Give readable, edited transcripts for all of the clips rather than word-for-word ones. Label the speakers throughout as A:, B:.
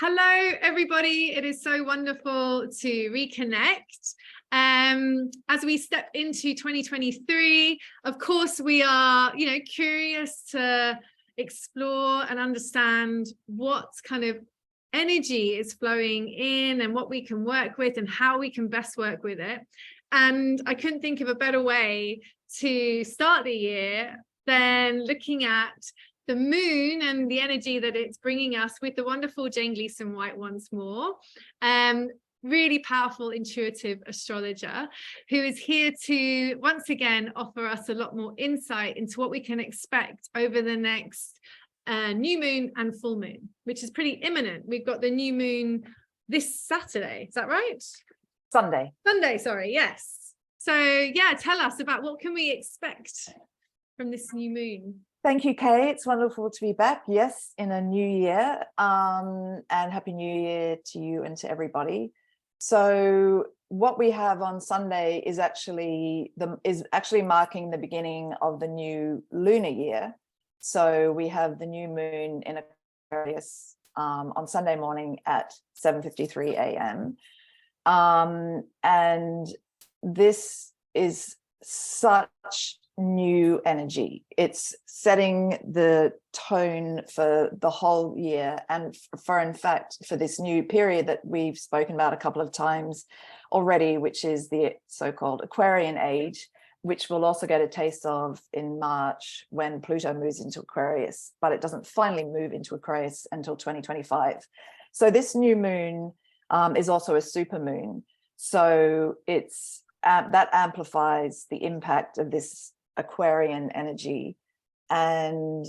A: Hello, everybody. It is so wonderful to reconnect. As we step into 2023, of course, we are, curious to explore and understand what kind of energy is flowing in and what we can work with and how we can best work with it. And I couldn't think of a better way to start the year than looking at the moon and the energy that it's bringing us with the wonderful Jane Gleeson-White once more. Really powerful, intuitive astrologer who is here to once again offer us a lot more insight into what we can expect over the next new moon and full moon, which is pretty imminent. We've got the new moon this Saturday. Is that right?
B: Sunday, sorry.
A: Yes. So yeah, tell us about what can we expect from this new moon.
B: Thank you, Kay. It's wonderful to be back. Yes, in a new year, and Happy New Year to you and to everybody. So what we have on Sunday is actually marking the beginning of the new lunar year. So we have the new moon in Aquarius on Sunday morning at 7:53 a.m. And this is such new energy. It's setting the tone for the whole year and in fact for this new period that we've spoken about a couple of times already, which is the so-called Aquarian age, which we'll also get a taste of in March when Pluto moves into Aquarius, but it doesn't finally move into Aquarius until 2025. So this new moon is also a super moon. So it's that amplifies the impact of this Aquarian energy, and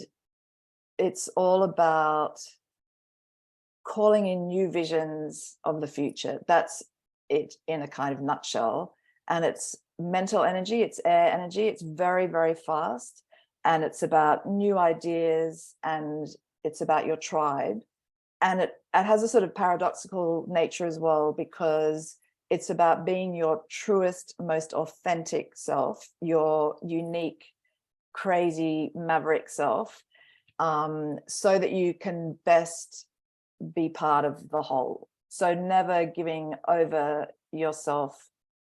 B: it's all about calling in new visions of the future. That's it in a kind of nutshell. And it's mental energy, it's air energy, it's very, very fast, and it's about new ideas, and it's about your tribe. And it has a sort of paradoxical nature as well, because it's about being your truest, most authentic self, your unique, crazy, maverick self, so that you can best be part of the whole. So never giving over yourself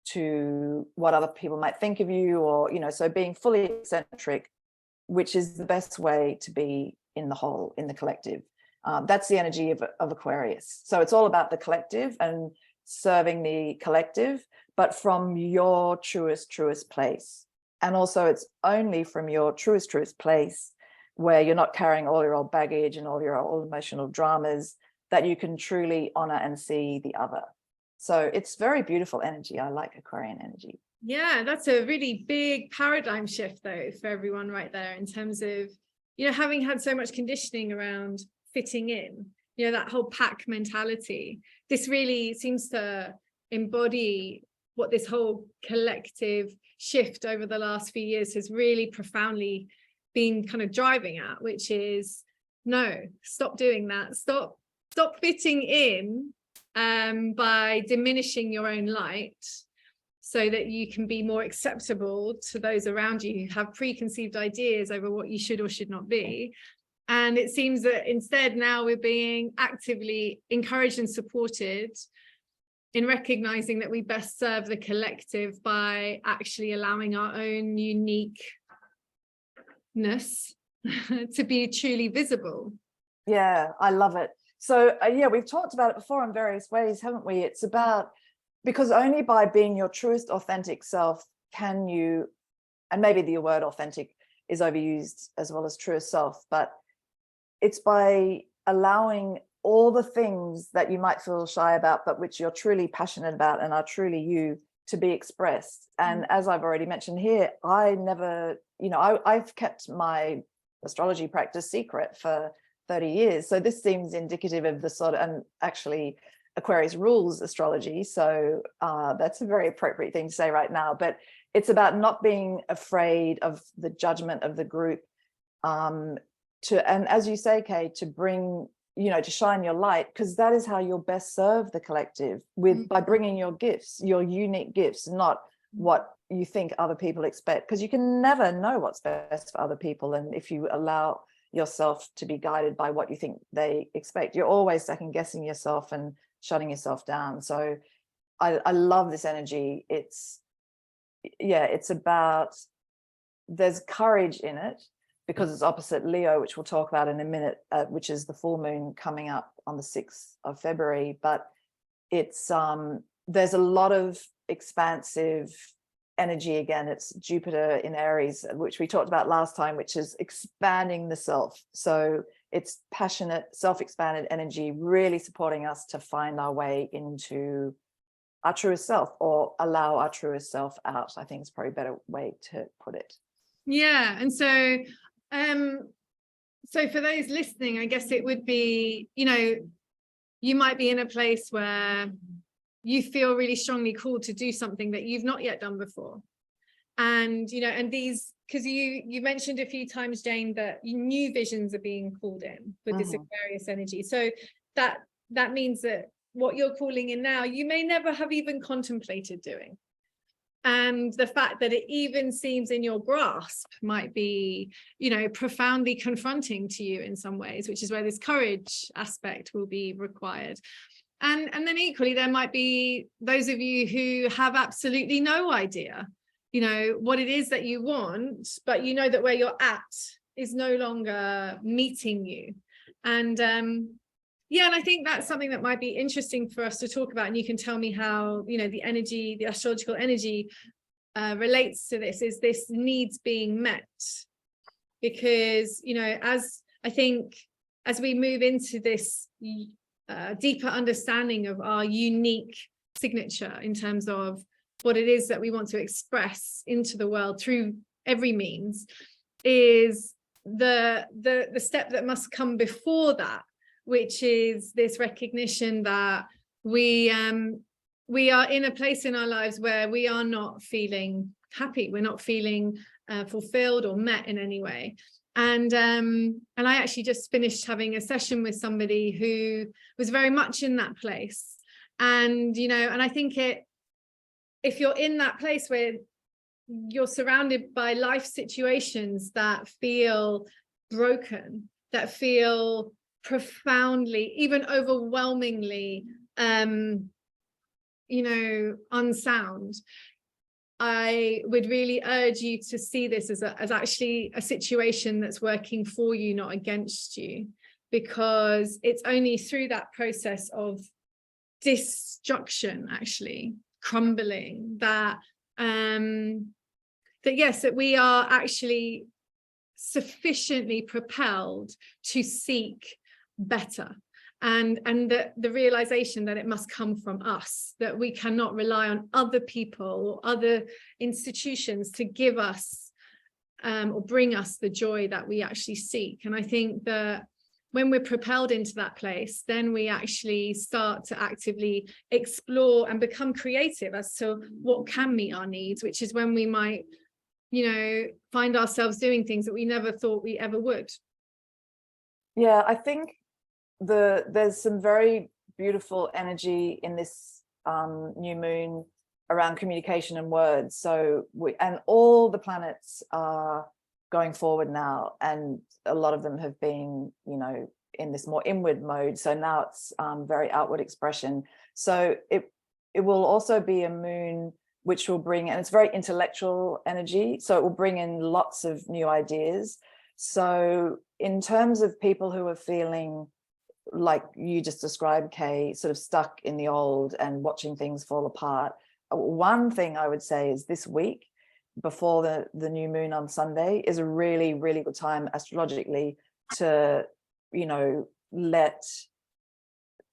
B: to what other people might think of you, or, so being fully eccentric, which is the best way to be in the whole, in the collective. That's the energy of Aquarius. So it's all about the collective and serving the collective, but from your truest place. And also it's only from your truest place, where you're not carrying all your old baggage and all your old emotional dramas, that you can truly honor and see the other. So it's very beautiful energy. I like Aquarian energy.
A: Yeah, that's a really big paradigm shift though for everyone right there, in terms of, having had so much conditioning around fitting in, that whole pack mentality. This really seems to embody what this whole collective shift over the last few years has really profoundly been kind of driving at, which is, no, stop doing that. Stop fitting in by diminishing your own light, so that you can be more acceptable to those around you who have preconceived ideas over what you should or should not be. And it seems that instead now we're being actively encouraged and supported in recognizing that we best serve the collective by actually allowing our own uniqueness to be truly visible.
B: Yeah, I love it. So yeah, we've talked about it before in various ways, haven't we? It's about, because only by being your truest authentic self can you, and maybe the word authentic is overused as well as truest self, but it's by allowing all the things that you might feel shy about, but which you're truly passionate about and are truly you, to be expressed. And as I've already mentioned here, I never, I've kept my astrology practice secret for 30 years. So this seems indicative of the sort of, and actually Aquarius rules astrology. So that's a very appropriate thing to say right now, but it's about not being afraid of the judgment of the group, and as you say, Kay, to bring, to shine your light, because that is how you'll best serve the collective, by bringing your gifts, your unique gifts, not what you think other people expect, because you can never know what's best for other people. And if you allow yourself to be guided by what you think they expect. You're always second guessing yourself and shutting yourself down. So I love this energy. It's about, there's courage in it because it's opposite Leo, which we'll talk about in a minute, which is the full moon coming up on the 6th of February. But it's there's a lot of expansive energy. Again, it's Jupiter in Aries, which we talked about last time, which is expanding the self. So it's passionate, self-expanded energy, really supporting us to find our way into our truest self, or allow our truest self out. I think it's probably a better way to put it.
A: Yeah. And so so for those listening, I guess it would be, you know, you might be in a place where you feel really strongly called to do something that you've not yet done before. And, you know, and these, because you mentioned a few times, Jane, that new visions are being called in with this Aquarius energy. So that means that what you're calling in now, you may never have even contemplated doing. And the fact that it even seems in your grasp might be, you know, profoundly confronting to you in some ways, which is where this courage aspect will be required. And then equally, there might be those of you who have absolutely no idea, you know, what it is that you want, but you know that where you're at is no longer meeting you. And yeah, and I think that's something that might be interesting for us to talk about. And you can tell me how, you know, the energy, the astrological energy relates to this, is this needs being met. Because, you know, as I think, as we move into this deeper understanding of our unique signature in terms of what it is that we want to express into the world through every means, is the step that must come before that, which is this recognition that we are in a place in our lives where we are not feeling happy, we're not feeling fulfilled or met in any way. And I actually just finished having a session with somebody who was very much in that place. And, you know, and I think if you're in that place where you're surrounded by life situations that feel broken, that feel profoundly, even overwhelmingly, you know, unsound, I would really urge you to see this as actually a situation that's working for you, not against you, because it's only through that process of destruction, actually crumbling, that yes, that we are actually sufficiently propelled to seek better. And the realization that it must come from us, that we cannot rely on other people or other institutions to give us or bring us the joy that we actually seek. And I think that when we're propelled into that place, then we actually start to actively explore and become creative as to what can meet our needs, which is when we might, you know, find ourselves doing things that we never thought we ever would.
B: Yeah, I think there's some very beautiful energy in this new moon around communication and words. So and all the planets are going forward now, and a lot of them have been, you know, in this more inward mode. So now it's very outward expression. So it will also be a moon which will bring, and it's very intellectual energy, so it will bring in lots of new ideas. So in terms of people who are feeling like you just described, Kay, sort of stuck in the old and watching things fall apart, one thing I would say is this week before the new moon on Sunday is a really, really good time astrologically to, you know, let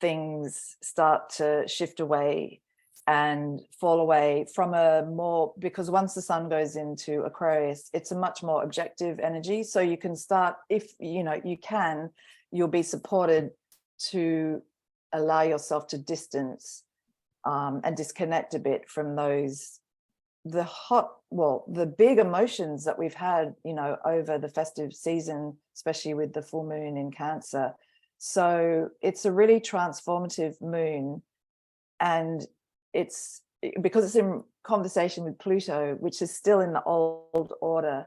B: things start to shift away and fall away from a more, because once the sun goes into Aquarius, it's a much more objective energy. So you can start, if you know you can, you'll be supported to allow yourself to distance and disconnect a bit from the big emotions that we've had, you know, over the festive season, especially with the full moon in Cancer. So it's a really transformative moon, and it's because it's in conversation with Pluto, which is still in the old order,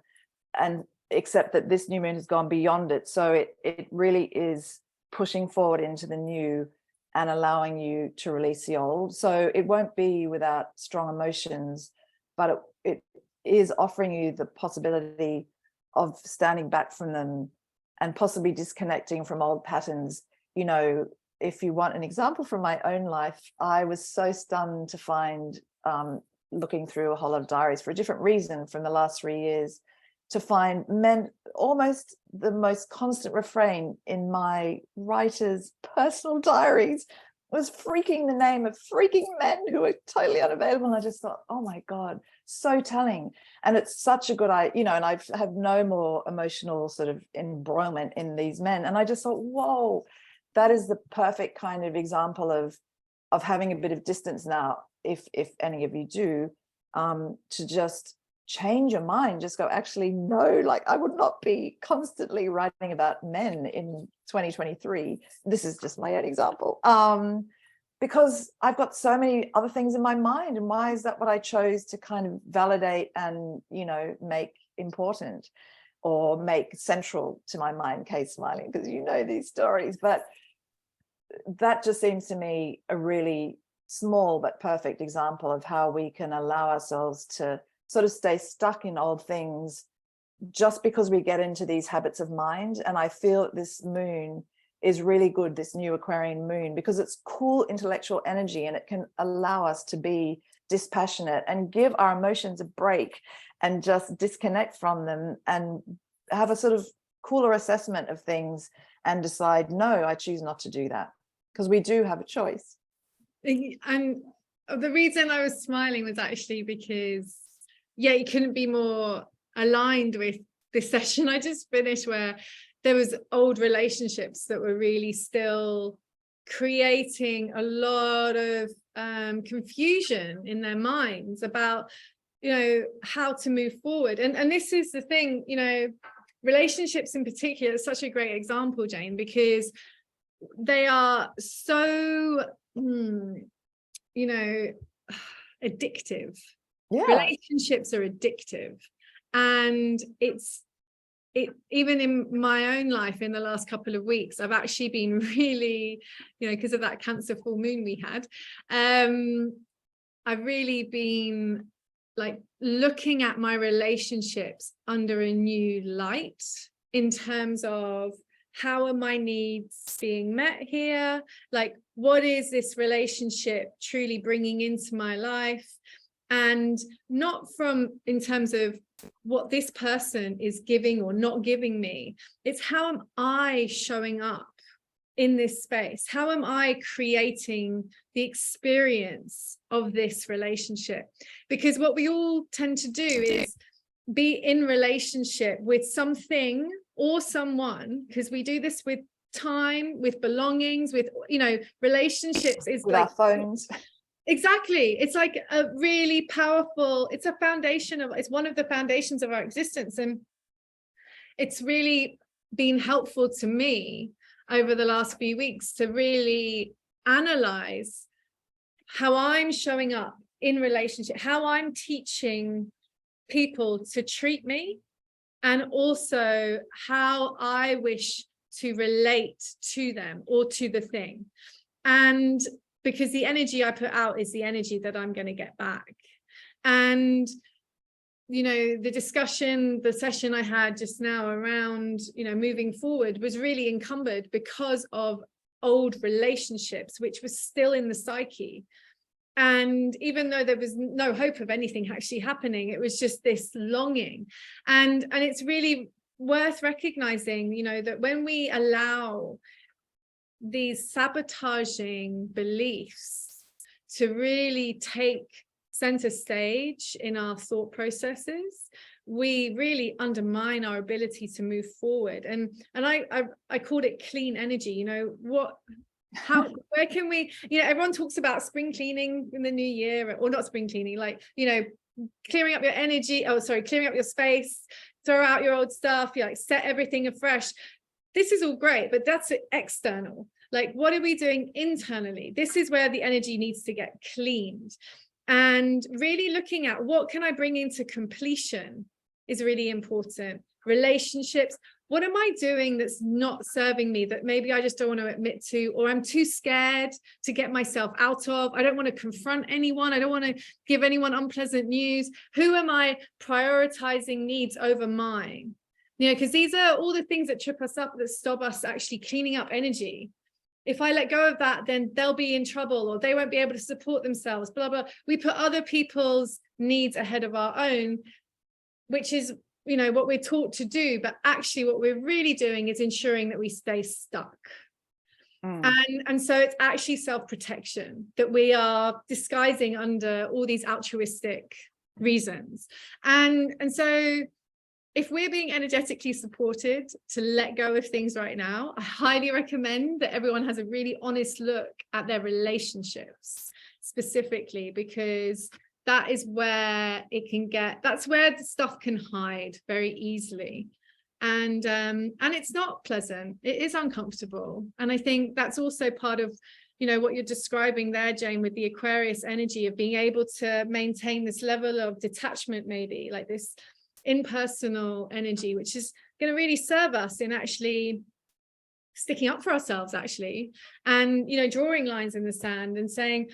B: and except that this new moon has gone beyond it. So it really is pushing forward into the new and allowing you to release the old. So it won't be without strong emotions, but it is offering you the possibility of standing back from them and possibly disconnecting from old patterns. You know, if you want an example from my own life, I was so stunned to find, looking through a whole lot of diaries for a different reason from the last 3 years, to find men, almost the most constant refrain in my writer's personal diaries was freaking the name of freaking men who were totally unavailable. And I just thought, oh my God, so telling. And it's such a good and I have no more emotional sort of embroilment in these men. And I just thought, whoa, that is the perfect kind of example of having a bit of distance now, if any of you do, to just change your mind, just go, actually, no, like I would not be constantly writing about men in 2023. This is just my own example. Because I've got so many other things in my mind. And why is that what I chose to kind of validate and, you know, make important or make central to my mind? Kay smiling because you know these stories. But that just seems to me a really small but perfect example of how we can allow ourselves to sort of stay stuck in old things just because we get into these habits of mind. And I feel that this moon is really good, this new Aquarian moon, because it's cool intellectual energy and it can allow us to be dispassionate and give our emotions a break and just disconnect from them and have a sort of cooler assessment of things and decide, no, I choose not to do that, because we do have a choice.
A: And the reason I was smiling was actually because, yeah, you couldn't be more aligned with this session I just finished, where there was old relationships that were really still creating a lot of confusion in their minds about, you know, how to move forward. And this is the thing, you know, relationships in particular is such a great example, Jane, because they are so, you know, addictive.
B: Yeah.
A: Relationships are addictive. And even in my own life in the last couple of weeks, I've actually been really, you know, because of that Cancer full moon we had, I've really been like looking at my relationships under a new light in terms of how are my needs being met here? Like, what is this relationship truly bringing into my life? And not from in terms of what this person is giving or not giving me. It's how am I showing up in this space? How am I creating the experience of this relationship? Because what we all tend to do is be in relationship with something or someone, because we do this with time, with belongings, with, you know, relationships is
B: with
A: like
B: our phones.
A: Exactly. It's like a really powerful, it's a foundation of, it's one of the foundations of our existence. And it's really been helpful to me over the last few weeks to really analyze how I'm showing up in relationship, how I'm teaching people to treat me, and also how I wish to relate to them or to the thing. And because the energy I put out is the energy that I'm going to get back. And, you know, the session I had just now around, you know, moving forward was really encumbered because of old relationships, which was still in the psyche. And even though there was no hope of anything actually happening, it was just this longing. And it's really worth recognizing, you know, that when we allow these sabotaging beliefs to really take center stage in our thought processes, we really undermine our ability to move forward. And I called it clean energy. You know, where can we, you know, everyone talks about spring cleaning in the new year, or not spring cleaning, like, you know, clearing up your energy, clearing up your space, throw out your old stuff, you like set everything afresh. This is all great, but that's external. Like, what are we doing internally? This is where the energy needs to get cleaned. And really looking at what can I bring into completion is really important. relationships. What am I doing that's not serving me, that maybe I just don't want to admit to, or I'm too scared to get myself out of? I don't want to confront anyone. I don't want to give anyone unpleasant news. Who am I prioritizing needs over mine? You know, because these are all the things that trip us up, that stop us actually cleaning up energy. If I let go of that, then they'll be in trouble, or they won't be able to support themselves, blah, blah. We put other people's needs ahead of our own, which is, you know, what we're taught to do. But actually what we're really doing is ensuring that we stay stuck. And so it's actually self-protection that we are disguising under all these altruistic reasons. And so if we're being energetically supported to let go of things right now, I highly recommend that everyone has a really honest look at their relationships specifically, because that is where it can get, that's where the stuff can hide very easily. And it's not pleasant. It is uncomfortable. And I think that's also part of, you know, what you're describing there, Jane, with the Aquarius energy of being able to maintain this level of detachment, maybe like this impersonal energy, which is going to really serve us in actually sticking up for ourselves, actually, and, you know, drawing lines in the sand and saying,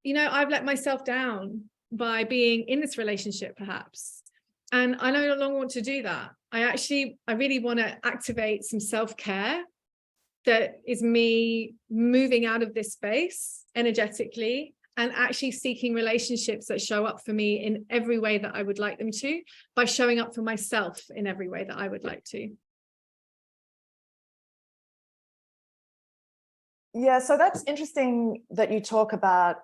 A: you know, I've let myself down by being in this relationship perhaps, and I no longer want to do that. I really want to activate some self-care that is me moving out of this space energetically and actually seeking relationships that show up for me in every way that I would like them to, by showing up for myself in every way that I would like to.
B: Yeah, so that's interesting that you talk about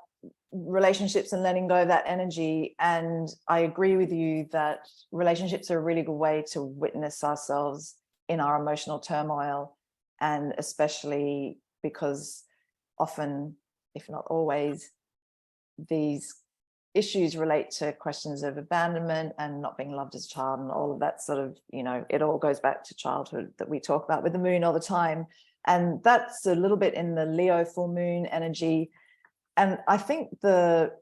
B: relationships and letting go of that energy. And I agree with you that relationships are a really good way to witness ourselves in our emotional turmoil. And especially because often, if not always, these issues relate to questions of abandonment and not being loved as a child and all of that sort of, you know, it all goes back to childhood that we talk about with the moon all the time. And that's a little bit in the Leo full moon energy. And I think the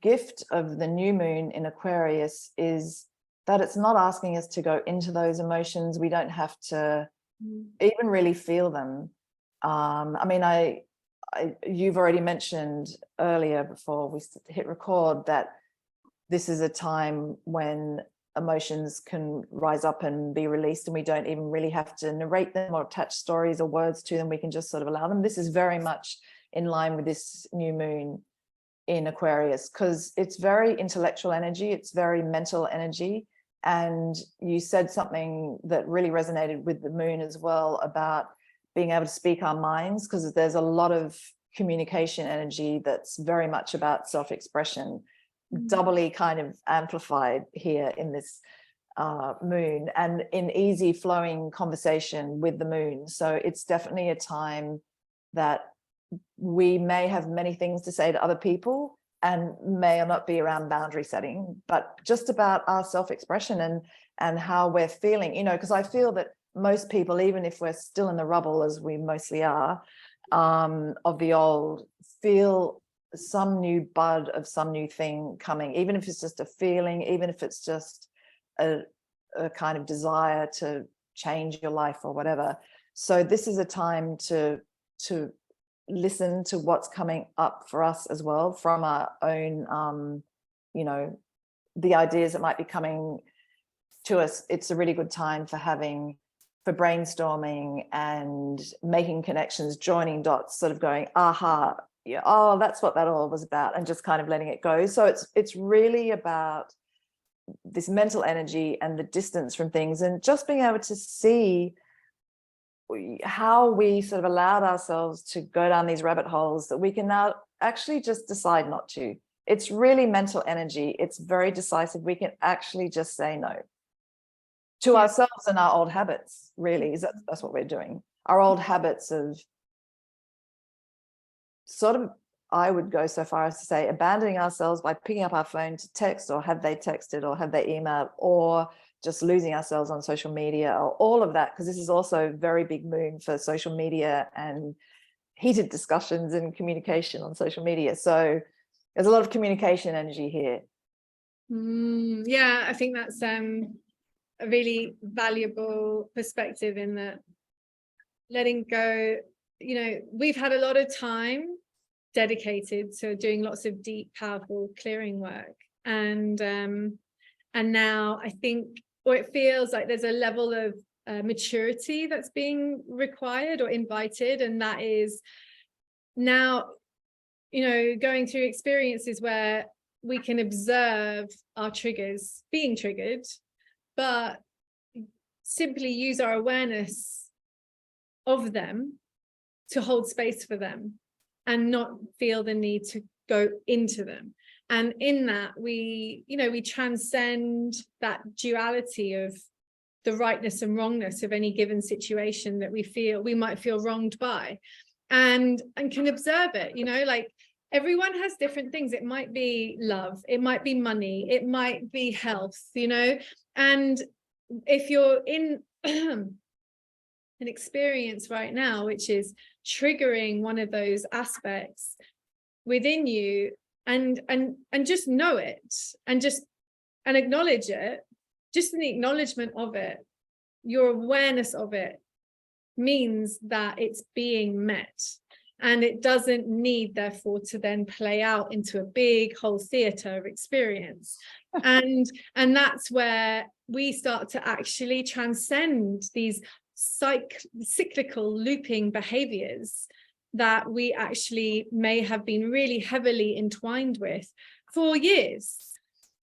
B: gift of the new moon in Aquarius is that it's not asking us to go into those emotions. We don't have to even really feel them. I mean, you've already mentioned earlier before we hit record that this is a time when emotions can rise up and be released, and we don't even really have to narrate them or attach stories or words to them. We can just sort of allow them. This is very much in line with this new moon in Aquarius, because it's very intellectual energy, it's very mental energy. And you said something that really resonated with the moon as well, about being able to speak our minds, because there's a lot of communication energy that's very much about self-expression, doubly kind of amplified here in this moon, and in easy flowing conversation with the moon. So it's definitely a time that we may have many things to say to other people and may or not be around boundary setting, but just about our self-expression and how we're feeling, you know, because I feel that most people, even if we're still in the rubble, as we mostly are, of the old, feel some new bud of some new thing coming, even if it's just a feeling, even if it's just a kind of desire to change your life or whatever. So this is a time to listen to what's coming up for us as well from our own, you know, the ideas that might be coming to us. It's a really good time for brainstorming and making connections, joining dots, sort of going, aha, yeah, oh, that's what that all was about, and just kind of letting it go. So it's really about this mental energy and the distance from things, and just being able to see how we sort of allowed ourselves to go down these rabbit holes that we can now actually just decide not to. It's really mental energy. It's very decisive. We can actually just say no to ourselves and our old habits, really. That's what we're doing. Our old habits of sort of, I would go so far as to say, abandoning ourselves by picking up our phone to text, or have they texted, or have they emailed, or just losing ourselves on social media, or all of that, because this is also a very big moon for social media and heated discussions and communication on social media. So there's a lot of communication energy here.
A: Yeah, I think that's a really valuable perspective in that letting go, you know, we've had a lot of time dedicated to doing lots of deep, powerful clearing work. And now I think, or it feels like there's a level of maturity that's being required or invited. And that is now, you know, going through experiences where we can observe our triggers being triggered, but simply use our awareness of them to hold space for them and not feel the need to go into them. And in that, we, you know, we transcend that duality of the rightness and wrongness of any given situation that we might feel wronged by, and can observe it. You know, like everyone has different things. It might be love, it might be money, it might be health, you know. And if you're in an experience right now which is triggering one of those aspects within you, and just know it, and acknowledge it. Just in the acknowledgement of it, your awareness of it means that it's being met, and it doesn't need therefore to then play out into a big whole theater of experience. And that's where we start to actually transcend these cyclical looping behaviors that we actually may have been really heavily entwined with for years.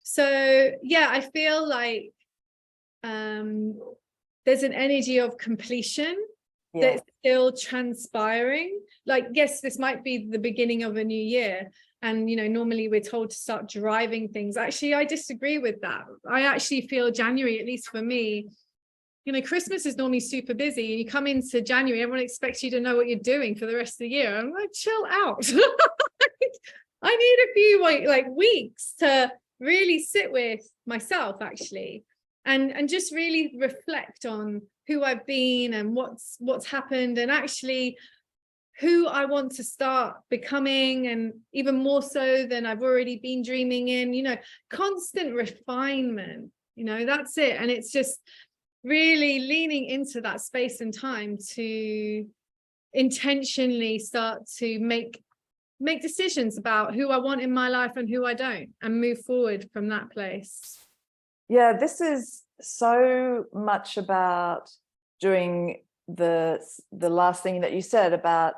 A: So yeah, I feel like there's an energy of completion that's still transpiring. Like, yes, this might be the beginning of a new year, and you know, normally we're told to start driving things. Actually, I disagree with that. I actually feel January, at least for me, you know, Christmas is normally super busy, and you come into January, everyone expects you to know what you're doing for the rest of the year. I'm like, chill out. I need a few like weeks to really sit with myself, actually, and just really reflect on who I've been and what's happened, and actually who I want to start becoming, and even more so than I've already been dreaming in, you know, constant refinement, you know, that's it. And it's just really leaning into that space and time to intentionally start to make decisions about who I want in my life and who I don't, and move forward from that place.
B: Yeah, this is so much about doing the last thing that you said about,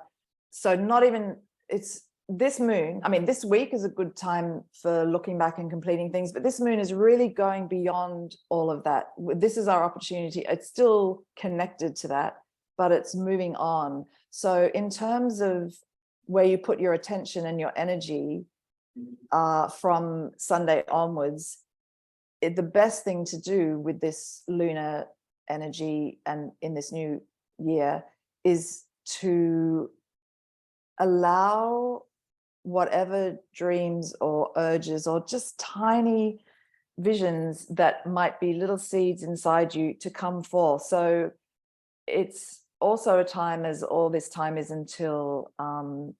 B: so not even, it's this moon, I mean, this week is a good time for looking back and completing things, but this moon is really going beyond all of that. This is our opportunity. It's still connected to that, but it's moving on. So in terms of where you put your attention and your energy from Sunday onwards, the best thing to do with this lunar energy and in this new year is to allow whatever dreams or urges or just tiny visions that might be little seeds inside you to come forth. So it's also a time, as all this time is until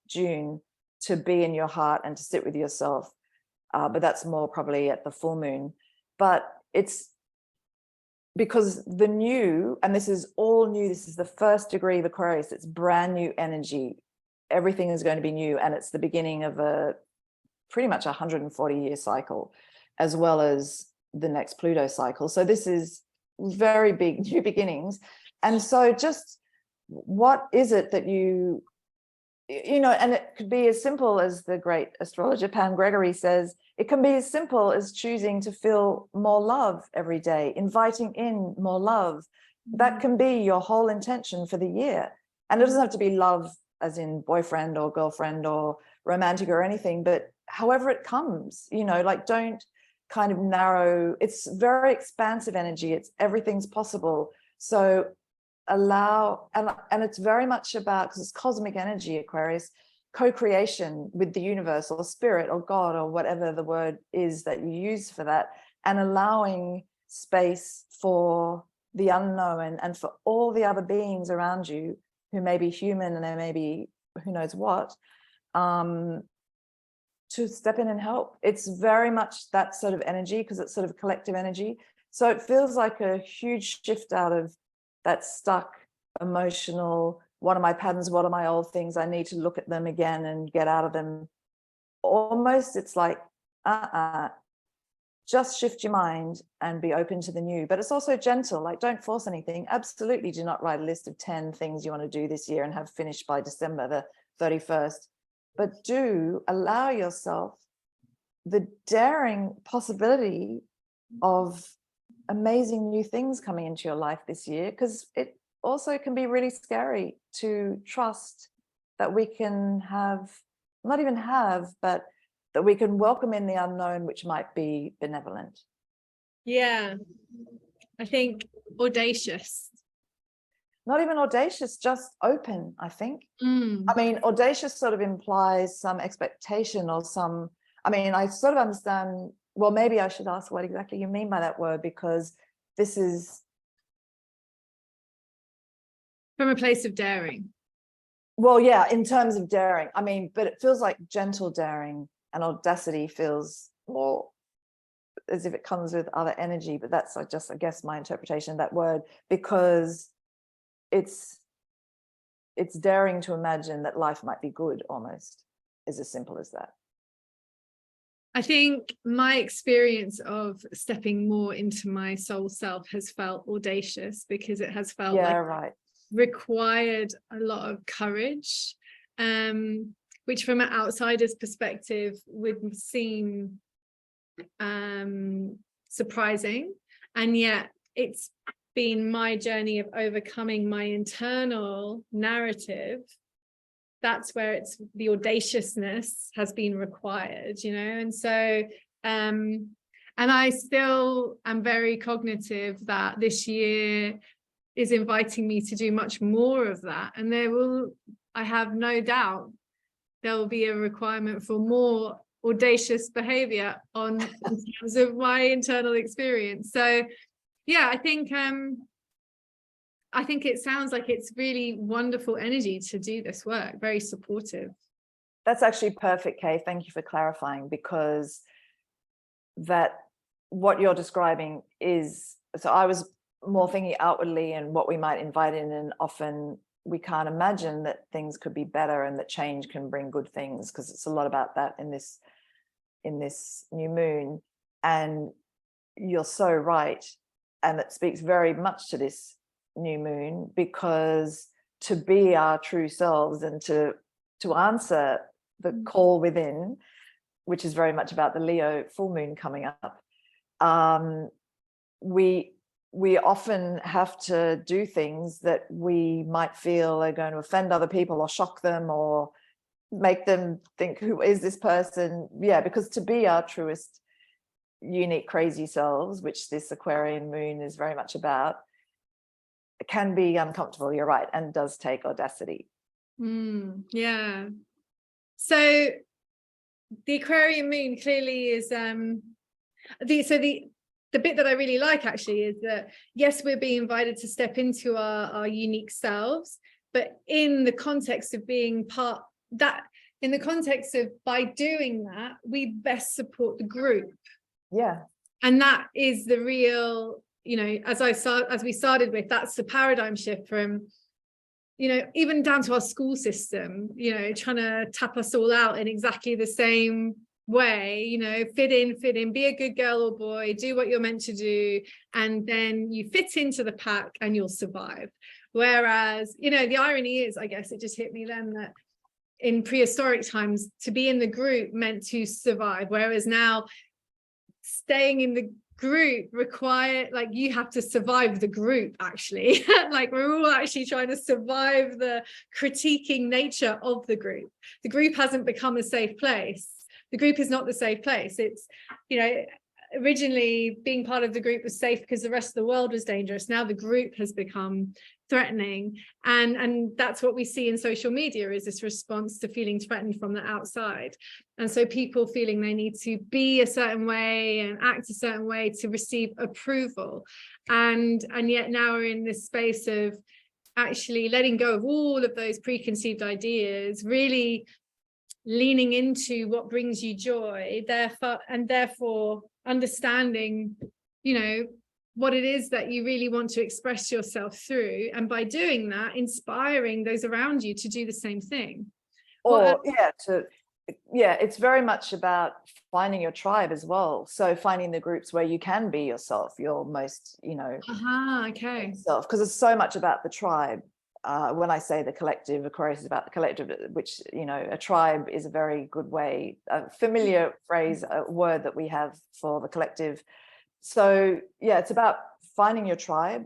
B: June, to be in your heart and to sit with yourself. But that's more probably at the full moon. But it's because the new, and this is all new, this is the first degree of Aquarius, it's brand new energy. Everything is going to be new, and it's the beginning of a pretty much 140-year cycle, as well as the next Pluto cycle. So this is very big new beginnings. And so just what is it that you know, and it could be as simple as the great astrologer Pam Gregory says, it can be as simple as choosing to feel more love every day, inviting in more love. That can be your whole intention for the year. And it doesn't have to be love as in boyfriend or girlfriend or romantic or anything, but however it comes, you know, like don't kind of narrow, it's very expansive energy. It's everything's possible. So allow, and it's very much about, because it's cosmic energy, Aquarius, co-creation with the universe or spirit or God or whatever the word is that you use for that, and allowing space for the unknown and for all the other beings around you who may be human and they may be who knows what, to step in and help. It's very much that sort of energy, because it's sort of collective energy. So it feels like a huge shift out of that stuck emotional, what are my patterns, what are my old things, I need to look at them again and get out of them. Almost it's like, just shift your mind and be open to the new. But it's also gentle, like don't force anything. Absolutely do not write a list of 10 things you want to do this year and have finished by December the 31st. But do allow yourself the daring possibility of amazing new things coming into your life this year, because it also can be really scary to trust that we can have, not even have, but that we can welcome in the unknown, which might be benevolent.
A: Yeah, I think audacious.
B: Not even audacious, just open, I think. I mean, audacious sort of implies some expectation or some, I mean, I sort of understand, well, maybe I should ask what exactly you mean by that word, because this is
A: from a place of daring.
B: Well, yeah, in terms of daring, I mean, but it feels like gentle daring, and audacity feels more as if it comes with other energy, but that's I guess my interpretation of that word, because it's daring to imagine that life might be good, almost, is as simple as that.
A: I think my experience of stepping more into my soul self has felt audacious, because it has felt required a lot of courage, which from an outsider's perspective would seem surprising. And yet it's been my journey of overcoming my internal narrative. That's where it's the audaciousness has been required, you know. And so and I still am very cognitive that this year is inviting me to do much more of that, and I have no doubt there will be a requirement for more audacious behavior in terms of my internal experience. So yeah, I think it sounds like it's really wonderful energy to do this work, very supportive.
B: That's actually perfect, Kay. Thank you for clarifying, because that what you're describing is, so I was more thinking outwardly and what we might invite in, and often we can't imagine that things could be better and that change can bring good things, because it's a lot about that in this new moon. And you're so right, and it speaks very much to this new moon, because to be our true selves and to answer the call within, which is very much about the Leo full moon coming up, we often have to do things that we might feel are going to offend other people or shock them or make them think, who is this person? Yeah, because to be our truest, unique, crazy selves, which this Aquarian moon is very much about, it can be uncomfortable, you're right, and does take audacity.
A: Yeah. So the Aquarian moon clearly is the bit that I really like actually is that, yes, we're being invited to step into our unique selves, but in the context of being part that, in the context of, by doing that, we best support the group.
B: Yeah.
A: And that is the real, you know, as we started with, that's the paradigm shift from, you know, even down to our school system, you know, trying to tap us all out in exactly the same way, you know, fit in, be a good girl or boy, do what you're meant to do, and then you fit into the pack and you'll survive. Whereas, you know, the irony is, I guess it just hit me then, that in prehistoric times, to be in the group meant to survive, whereas now staying in the group require, like, you have to survive the group, actually. Like, we're all actually trying to survive the critiquing nature of the group. The group hasn't become a safe place. The group is not the safe place. It's, you know, originally being part of the group was safe because the rest of the world was dangerous. Now the group has become threatening, and that's what we see in social media, is this response to feeling threatened from the outside. And so people feeling they need to be a certain way and act a certain way to receive approval, and yet now we're in this space of actually letting go of all of those preconceived ideas, really leaning into what brings you joy, therefore understanding, you know, what it is that you really want to express yourself through, and by doing that, inspiring those around you to do the same thing.
B: Or it's very much about finding your tribe as well. So finding the groups where you can be yourself, your most,
A: okay,
B: self, because it's so much about the tribe. When I say the collective, Aquarius is about the collective, which, a tribe is a very good way, a familiar phrase, a word that we have for the collective. So yeah, it's about finding your tribe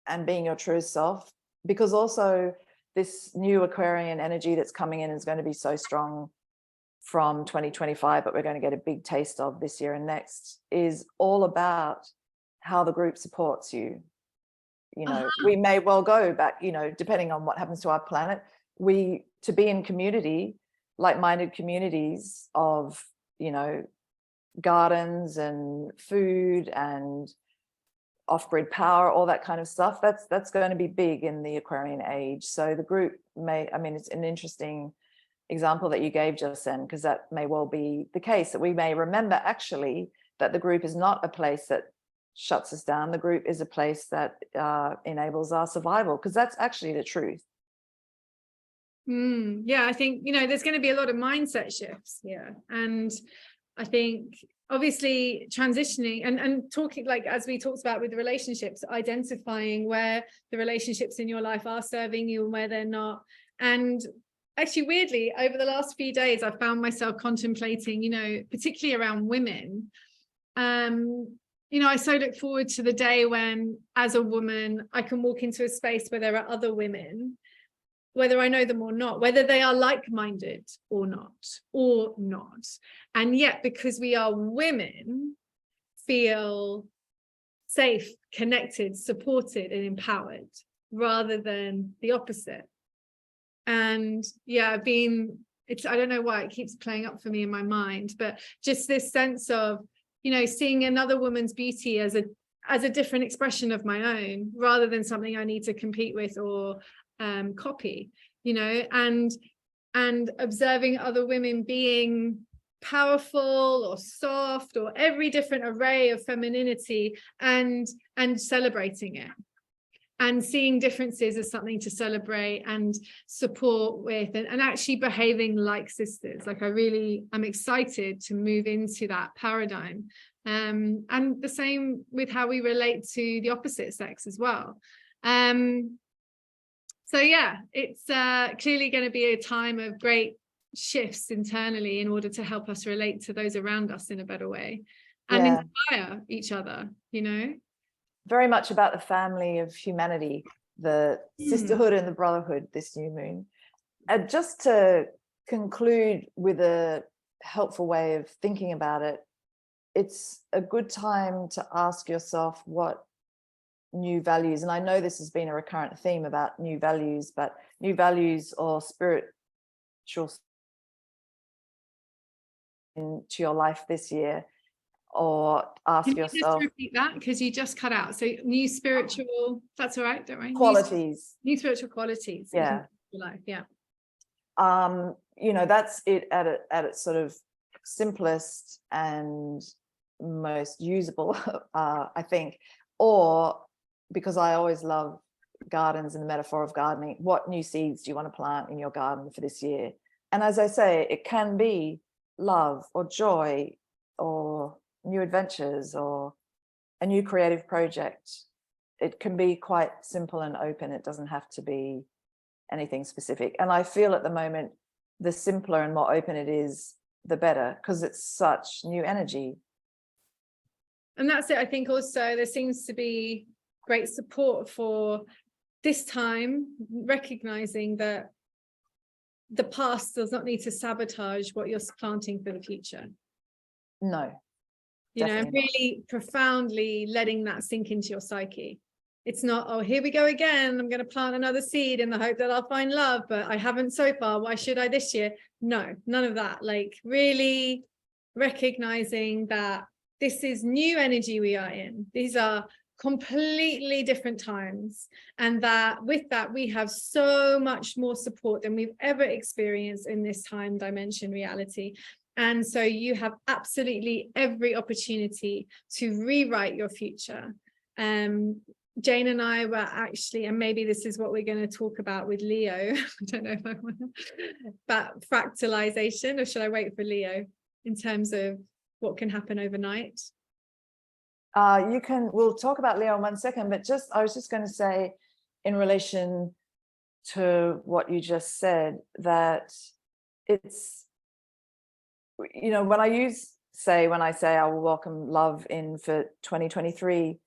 B: and being your true self, because also this new Aquarian energy that's coming in is going to be so strong from 2025, but we're going to get a big taste of this year and next, is all about how the group supports you. We may well go back, depending on what happens to our planet, to be in community, like-minded communities of, gardens and food and off-grid power, all that kind of stuff. That's going to be big in the Aquarian age. So the group it's an interesting example that you gave just then, because that may well be the case, that we may remember actually that the group is not a place that shuts us down. The group is a place that enables our survival, because that's actually the truth.
A: Yeah, I think, there's going to be a lot of mindset shifts here. And I think obviously transitioning and talking, like as we talked about with the relationships, identifying where the relationships in your life are serving you and where they're not. And actually, weirdly, over the last few days, I found myself contemplating, particularly around women. I so look forward to the day when, as a woman, I can walk into a space where there are other women, whether I know them or not, whether they are like-minded or not. And yet, because we are women, feel safe, connected, supported, and empowered, rather than the opposite. And yeah, I don't know why it keeps playing up for me in my mind, but just this sense of, seeing another woman's beauty as a different expression of my own, rather than something I need to compete with or copy, and observing other women being powerful or soft or every different array of femininity, and celebrating it, and seeing differences as something to celebrate and support with, and actually behaving like sisters. Like, I'm excited to move into that paradigm. And the same with how we relate to the opposite sex as well. So yeah, it's clearly going to be a time of great shifts internally in order to help us relate to those around us in a better way, and inspire each other,
B: Very much about the family of humanity, the sisterhood and the brotherhood this new moon. And just to conclude with a helpful way of thinking about it, it's a good time to ask yourself what new values, and I know this has been a recurrent theme about new values, but new values or spiritual into your life this year. Or ask yourself.
A: Just repeat that, because you just cut out. So new spiritual, that's all right, don't worry.
B: Qualities.
A: New spiritual qualities.
B: Yeah.
A: In life, yeah.
B: That's it at its sort of simplest and most usable, I think. Or, because I always love gardens and the metaphor of gardening, what new seeds do you want to plant in your garden for this year? And as I say, it can be love or joy or new adventures or a new creative project. It can be quite simple and open. It doesn't have to be anything specific. And I feel at the moment, the simpler and more open it is, the better, because it's such new energy.
A: And that's it. I think also there seems to be great support for this time, recognizing that the past does not need to sabotage what you're planting for the future.
B: No.
A: And really profoundly letting that sink into your psyche. It's not, oh, here we go again, I'm going to plant another seed in the hope that I'll find love, but I haven't so far, why should I this year? No, none of that. Like, really recognizing that this is new energy we are in. These are completely different times, and that with that we have so much more support than we've ever experienced in this time dimension reality. And so you have absolutely every opportunity to rewrite your future Jane and I were actually, and maybe this is what we're going to talk about with Leo. I don't know if I want to, but fractalization, or should I wait for Leo in terms of what can happen overnight?
B: We'll talk about Leo in 1 second, but I was just going to say, in relation to what you just said, that it's, when I say I will welcome love in for 2023,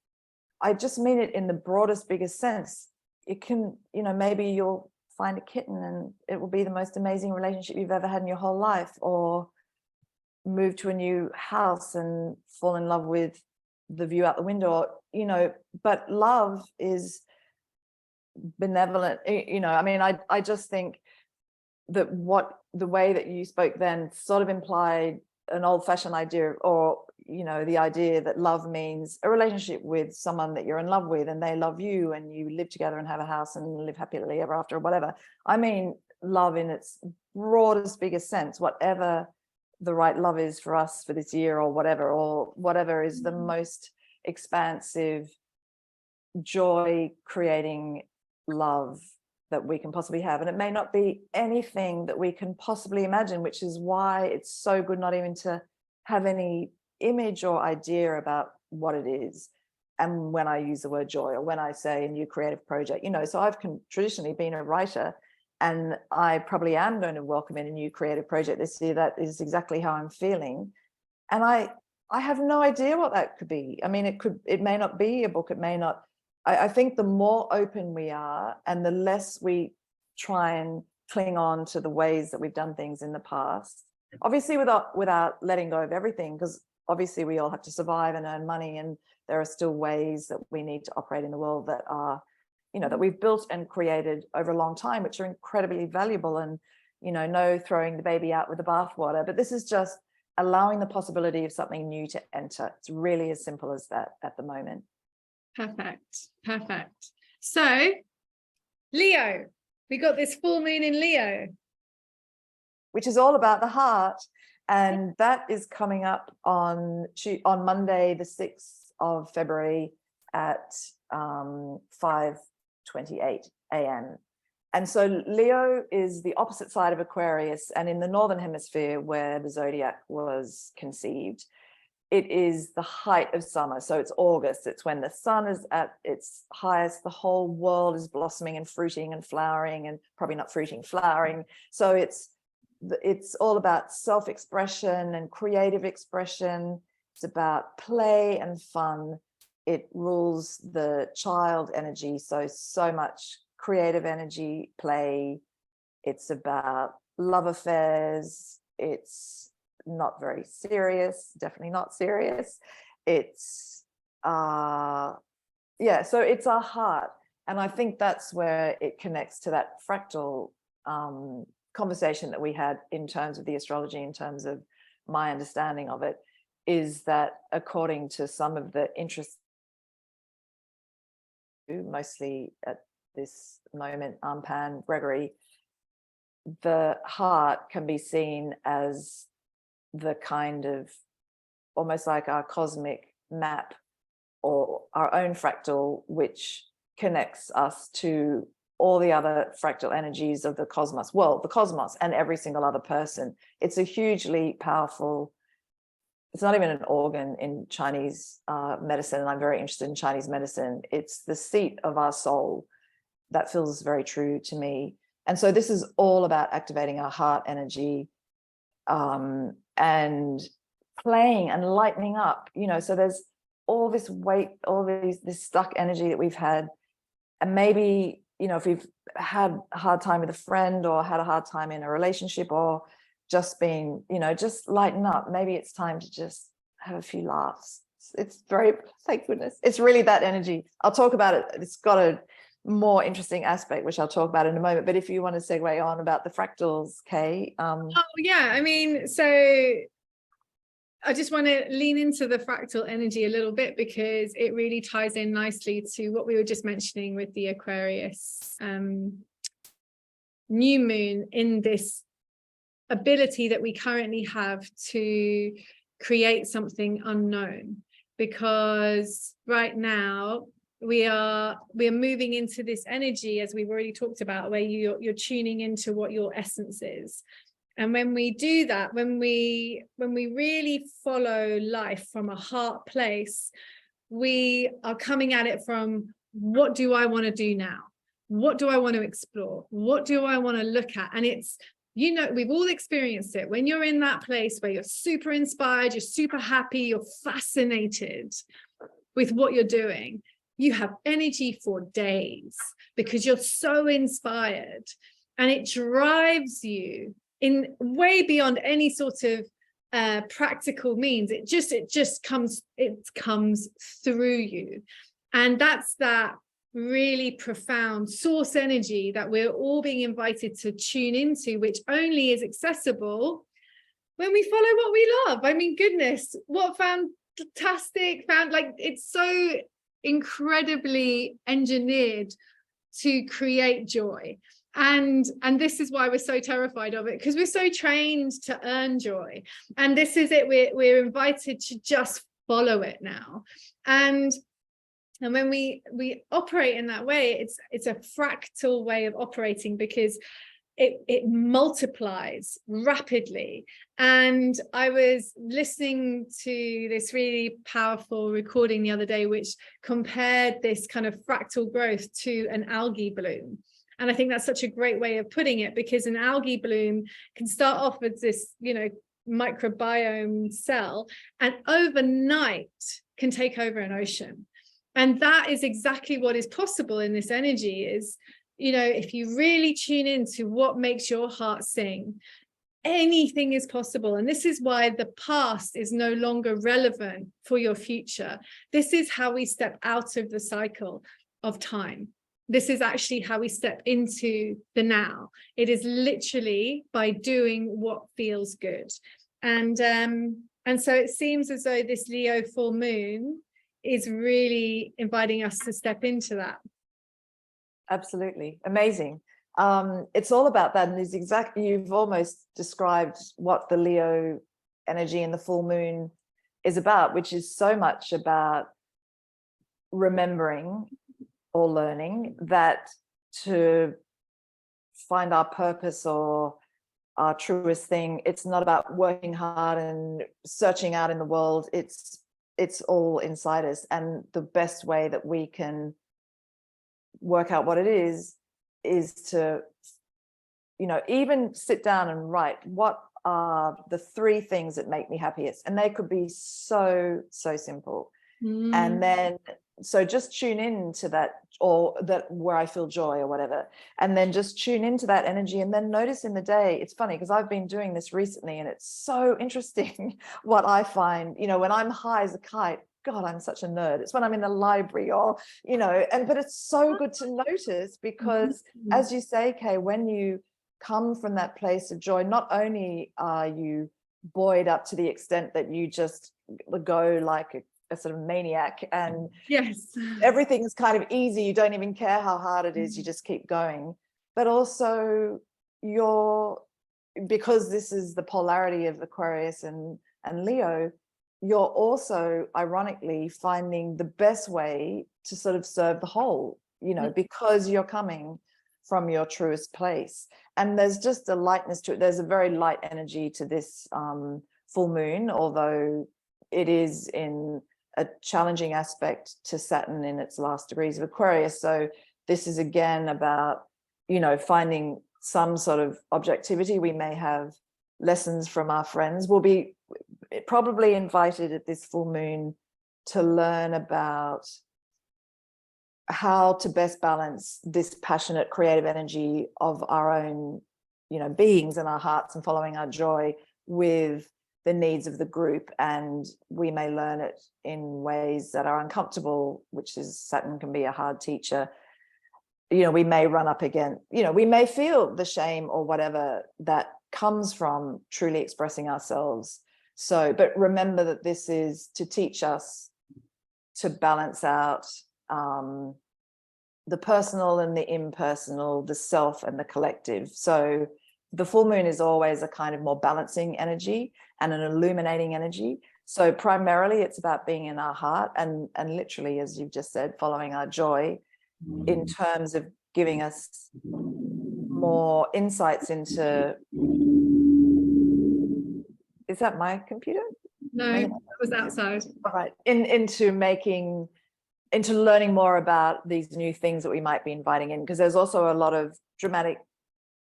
B: I just mean it in the broadest, biggest sense. It can, maybe you'll find a kitten and it will be the most amazing relationship you've ever had in your whole life, or move to a new house and fall in love with the view out the window, but love is benevolent. I just think that the way that you spoke then sort of implied an old-fashioned idea, or the idea that love means a relationship with someone that you're in love with and they love you and you live together and have a house and live happily ever after, or whatever. I mean love in its broadest, biggest sense, whatever the right love is for us for this year, or whatever is the most expansive, joy creating love that we can possibly have. And it may not be anything that we can possibly imagine, which is why it's so good not even to have any image or idea about what it is. And when I use the word joy, or when I say a new creative project, so I've traditionally been a writer, and I probably am going to welcome in a new creative project this year. That is exactly how I'm feeling. And I have no idea what that could be. I mean, it may not be a book. It may not. I think the more open we are and the less we try and cling on to the ways that we've done things in the past, obviously without letting go of everything, because obviously we all have to survive and earn money, and there are still ways that we need to operate in the world that are, that we've built and created over a long time, which are incredibly valuable, and, no throwing the baby out with the bathwater. But this is just allowing the possibility of something new to enter. It's really as simple as that at the moment.
A: Perfect. So, Leo, we got this full moon in Leo,
B: which is all about the heart, and that is coming up on Monday, the 6th of February at 5:28 a.m. And so Leo is the opposite side of Aquarius, and in the northern hemisphere, where the zodiac was conceived, it is the height of summer. So it's August. It's when the sun is at its highest. The whole world is blossoming and fruiting and flowering, and probably not fruiting, flowering. So it's all about self-expression and creative expression. It's about play and fun. It rules the child energy. So much creative energy, play. It's about love affairs. It's not very serious, definitely not serious. It's so it's our heart, and I think that's where it connects to that fractal conversation that we had in terms of the astrology. In terms of my understanding of it, is that according to some of the interests, mostly at this moment, Pan, Gregory, the heart can be seen as the kind of almost like our cosmic map, or our own fractal, which connects us to all the other fractal energies of the cosmos, and every single other person. It's a hugely powerful, it's not even an organ in Chinese medicine, and I'm very interested in Chinese medicine. It's the seat of our soul. That feels very true to me. And so this is all about activating our heart energy, and playing and lightening up, so there's all this weight, all this stuck energy that we've had. And maybe, if we've had a hard time with a friend, or had a hard time in a relationship, or just been, just lighten up. Maybe it's time to just have a few laughs. It's very, thank goodness, it's really that energy. I'll talk about it. It's got a more interesting aspect, which I'll talk about in a moment. But if you want to segue on about the fractals, Kay.
A: I mean, so I just want to lean into the fractal energy a little bit, because it really ties in nicely to what we were just mentioning with the Aquarius new moon, in this ability that we currently have to create something unknown. because right now we are moving into this energy, as we've already talked about, where you're tuning into what your essence is. And when we do that, when we really follow life from a heart place, we are coming at it from, what do I want to do now? What do I want to explore? What do I want to look at? And it's, you know, we've all experienced it. When you're in that place where you're super inspired, you're super happy, you're fascinated with what you're doing, you have energy for days because you're so inspired, and it drives you in way beyond any sort of practical means. It just comes through you. And that's that really profound source energy that we're all being invited to tune into, which only is accessible when we follow what we love. I mean, goodness, what fantastic, like, it's so incredibly engineered to create joy. And this is why we're so terrified of it, because we're so trained to earn joy. And this is it, we're invited to just follow it now. And when we operate in that way, it's a fractal way of operating, because it multiplies rapidly. And I was listening to this really powerful recording the other day, which compared this kind of fractal growth to an algae bloom. And I think that's such a great way of putting it, because an algae bloom can start off as this, you know, microbiome cell, and overnight can take over an ocean. And that is exactly what is possible in this energy. Is, you know, if you really tune into what makes your heart sing, anything is possible. And this is why the past is no longer relevant for your future. This is how we step out of the cycle of time. This is actually how we step into the now. It is literally by doing what feels good. And so it seems as though this Leo full moon is really inviting us to step into that.
B: Absolutely. Amazing. It's all about that. And you've almost described what the Leo energy and the full moon is about, which is so much about remembering or learning that to find our purpose or our truest thing, it's not about working hard and searching out in the world. It's all inside us. And the best way that we can work out what it is to, you know, even sit down and write, what are the 3 things that make me happiest? And they could be so simple. And then, so just tune in to that, or that where I feel joy or whatever, and then just tune into that energy. And then notice in the day, it's funny because I've been doing this recently, and it's so interesting what I find, you know, when I'm high as a kite, God, I'm such a nerd. It's when I'm in the library, or, you know, but it's so good to notice, because as you say, Kay, when you come from that place of joy, not only are you buoyed up to the extent that you just go like a sort of maniac, and
A: yes,
B: everything's kind of easy, you don't even care how hard it is, you just keep going. But also because this is the polarity of Aquarius and Leo, you're also ironically finding the best way to sort of serve the whole, you know, because you're coming from your truest place. And there's just a lightness to it. There's a very light energy to this full moon, although it is in a challenging aspect to Saturn in its last degrees of Aquarius. So this is again about, you know, finding some sort of objectivity. We may have lessons from our friends. We'll be probably invited at this full moon to learn about how to best balance this passionate creative energy of our own, you know, beings and our hearts, and following our joy with the needs of the group. And we may learn it in ways that are uncomfortable, which is, Saturn can be a hard teacher. You know, we may run up against, you know, we may feel the shame or whatever that comes from truly expressing ourselves. So, but remember that this is to teach us to balance out the personal and the impersonal, the self and the collective. So the full moon is always a kind of more balancing energy and an illuminating energy. So primarily it's about being in our heart and literally, as you've just said, following our joy, in terms of giving us more insights into, is that my computer?
A: No, that was outside.
B: All right. Into learning more about these new things that we might be inviting in, because there's also a lot of dramatic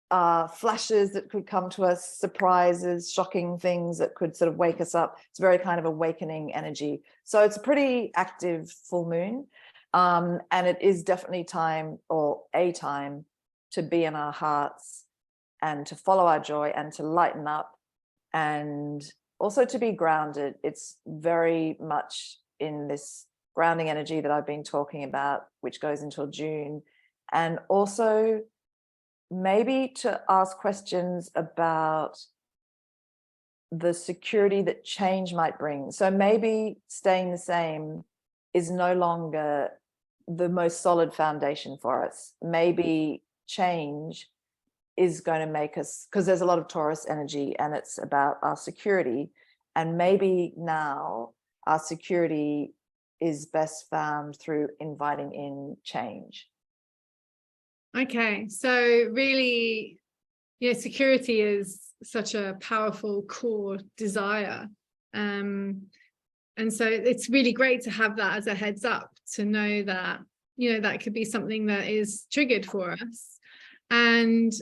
B: flashes that could come to us, surprises, shocking things that could sort of wake us up. It's very kind of awakening energy. So it's a pretty active full moon. And it is definitely time, or a time, to be in our hearts and to follow our joy and to lighten up, and also to be grounded. It's very much in this grounding energy that I've been talking about, which goes until June. And also maybe to ask questions about the security that change might bring. So maybe staying the same is no longer the most solid foundation for us. Maybe change is going to make us, because there's a lot of Taurus energy and it's about our security. And maybe now our security is best found through inviting in change.
A: Okay, so really, security is such a powerful core desire. And so it's really great to have that as a heads up, to know that, that could be something that is triggered for us. And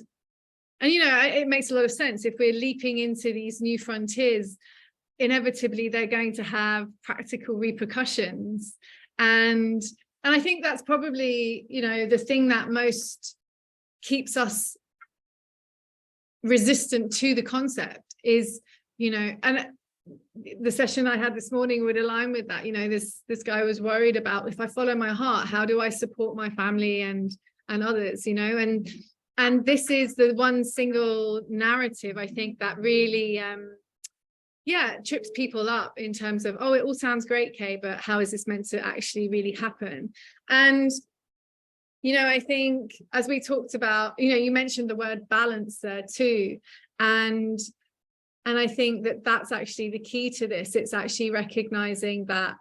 A: it makes a lot of sense. If we're leaping into these new frontiers, inevitably they're going to have practical repercussions. And I think that's probably, the thing that most keeps us resistant to the concept is, and the session I had this morning would align with that. This guy was worried about, if I follow my heart, how do I support my family and others, and this is the one single narrative, I think, that really trips people up in terms of, oh, it all sounds great, Kay, but how is this meant to actually really happen? And I think, as we talked about, you mentioned the word balance there too, and I think that that's actually the key to this. It's actually recognizing that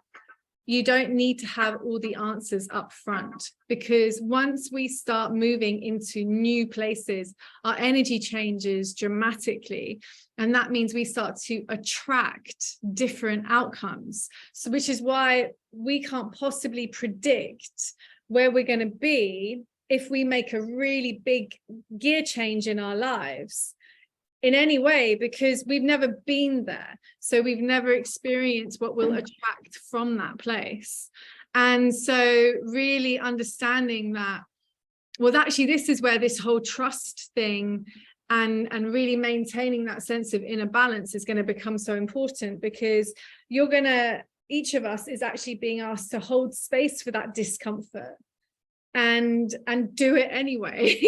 A: you don't need to have all the answers up front, because once we start moving into new places, our energy changes dramatically. And that means we start to attract different outcomes. So, which is why we can't possibly predict where we're going to be if we make a really big gear change in our lives in any way, because we've never been there. So we've never experienced what will attract from that place. And so really understanding that, well, actually, this is where this whole trust thing and really maintaining that sense of inner balance is going to become so important, because each of us is actually being asked to hold space for that discomfort and do it anyway,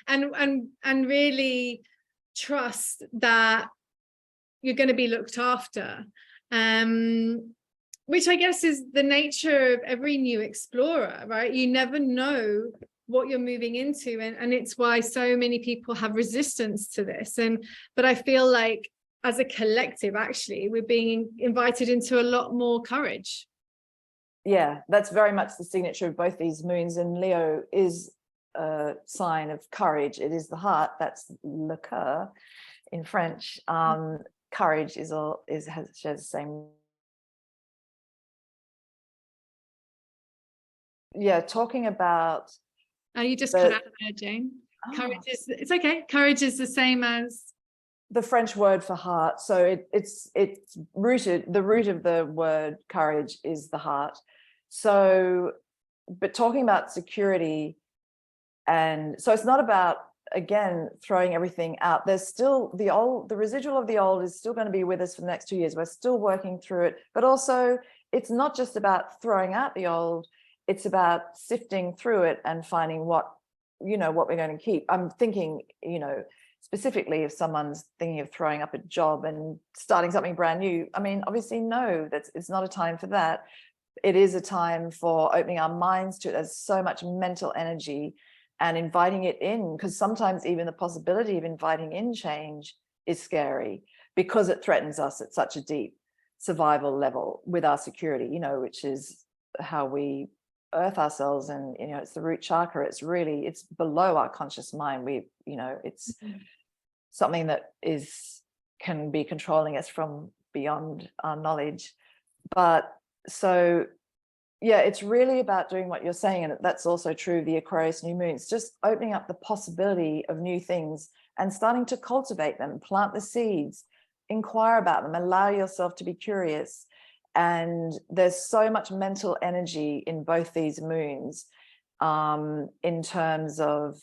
A: and really trust that you're going to be looked after, which I guess is the nature of every new explorer, right? You never know what you're moving into, and it's why so many people have resistance to this. But I feel like as a collective, actually, we're being invited into a lot more courage.
B: Yeah, that's very much the signature of both these moons, and Leo is a sign of courage. It is the heart. That's le cœur in French. Courage shares the same. Yeah, talking about.
A: You just cut out there, Jane. Courage it's okay. Courage is the same as
B: the French word for heart. So it's rooted. The root of the word courage is the heart. So, but talking about security. And so it's not about, again, throwing everything out. There's still the residual of the old is still going to be with us for the next 2 years. We're still working through it. But also, it's not just about throwing out the old. It's about sifting through it and finding what we're going to keep. I'm thinking, specifically if someone's thinking of throwing up a job and starting something brand new. I mean, obviously, no, it's not a time for that. It is a time for opening our minds to it. There's so much mental energy. And inviting it in, because sometimes even the possibility of inviting in change is scary because it threatens us at such a deep. survival level with our security, which is how we earth ourselves. And, it's the root chakra. It's below our conscious mind. It's something that can be controlling us from beyond our knowledge. But so, yeah, it's really about doing what you're saying. And that's also true of the Aquarius new moon. It's just opening up the possibility of new things and starting to cultivate them, plant the seeds, inquire about them, allow yourself to be curious. And there's so much mental energy in both these moons, in terms of